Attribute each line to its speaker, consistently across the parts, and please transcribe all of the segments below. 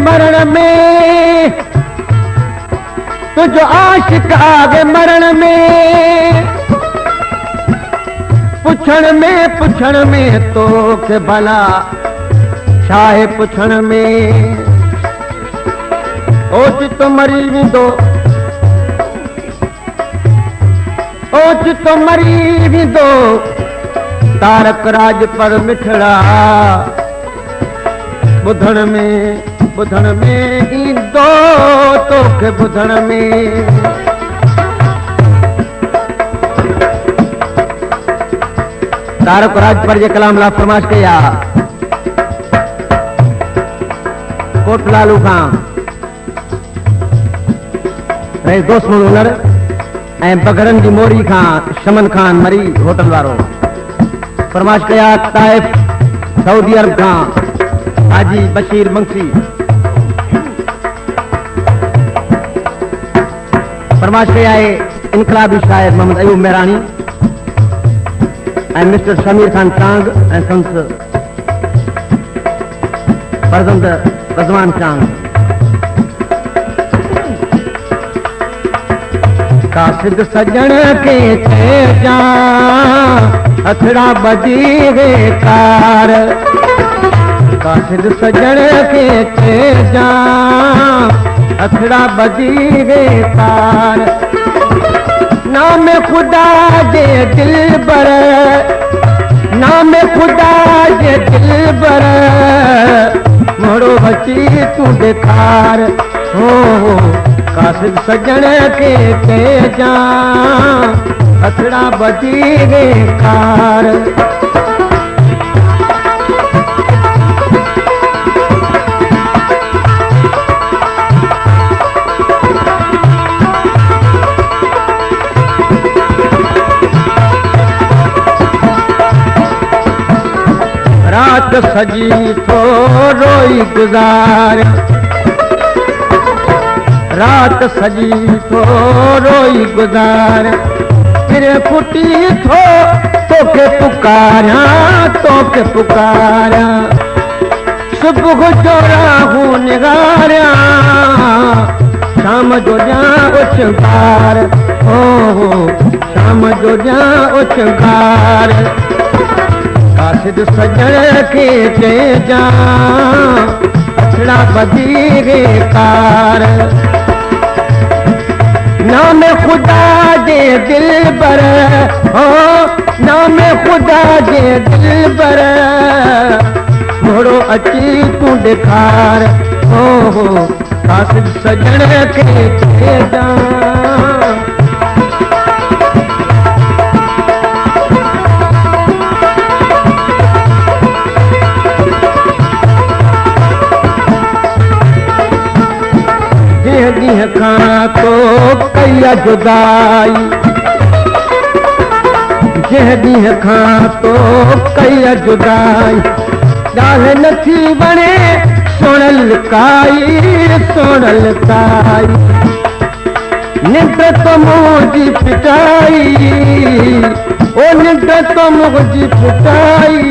Speaker 1: मरण में तुझो आशिक आगे मरण में पुछण में तो के भला छाहे पुछण में ओचितो मरी वेंदो ओचितो मरी वेंदो तारक राज पर मिठड़ा बुधण में ईंदो तोखे बुधण में तारक राज पर ये कलाम ला फरमाश कया कोटलालू खां रहे दोस्त मनोलर ऐं बगड़न की मोरी खां शमन खान मरी होटल वारो फरमाश कया ताइफ सऊदी अरब खां हाजी बशीर बंसी फरमाश कया है इनकलाबी शायर Mohammad Ayub मेहरानी and Mr. Shamir Khan Chang and sons Farzand Razwan Chang कासिद सजन के थे जा अथड़ा बजी गे कार कासिद सजन के थे जा अथड़ा बजी गे कार नाम खुदा जे दिल बर नाम खुदा जे दिल बर मोड़ो बची तू देखार हो कासिद सजन के जा अथड़ा बजी गे कार रात सजी तो रोई गुजार रात सजी तो रोई गुजार फिर फुटी थो तोके पुकारा सुबह जो राहू निगारा शाम जो जा उछगार हो शाम जो जा उछगार कासिद सजन के चे जा अथड़ा बजी गे कार नाम खुदा जे दिल बर हो नाम खुदा जे दिल बर घोड़ो अची तू दिखार हो कासिद सजन के चे जा खां तो कया जुदाई जह खां तो कया जुदाई ॻाल्हि नथी वणे सोनल काई निंड तो मुंहिंजी पिटाई ओ निंड तो मुंहिंजी पिटाई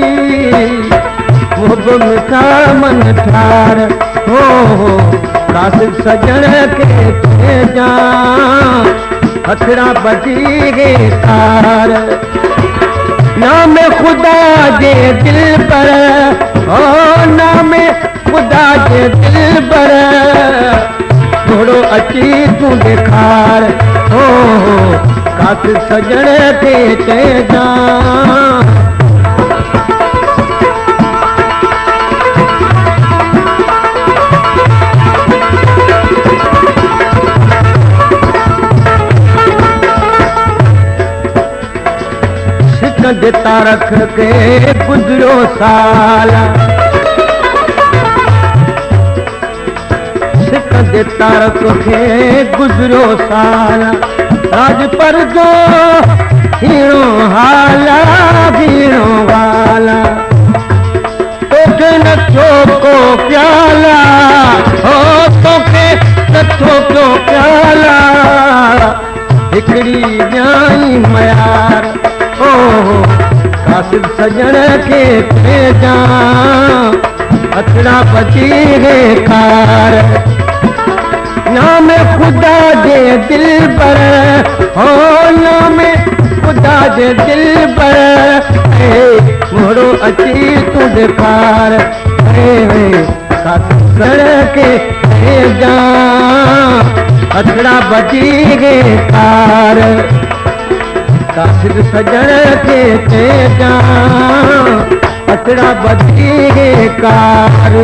Speaker 1: मुंहिंजो मिठा मन ठार हो कासिद सजन के जा अथड़ा बजी गे कार नाम खुदा जे दिल पर ओ नाम खुदा जे दिल पर घोड़ो अची तू दिखार हो कासिद सजन के जा देता रख के गुजरो साल सिक देता रख के गुजरो साल राज पर जो हीरो हाला हीरो वाला तोखे नथो को प्याला हो तोखे नथो को प्याला हिकड़ी न्याई मयार कासिद सजन के जा अतड़ा बची है कार नाम खुदा दे दिल पर हो नाम खुदा दे दिल पर मोड़ो अची तू दिखार के जा अतड़ा बची है कार कासिद सजण के ते जा अतड़ा बची है कार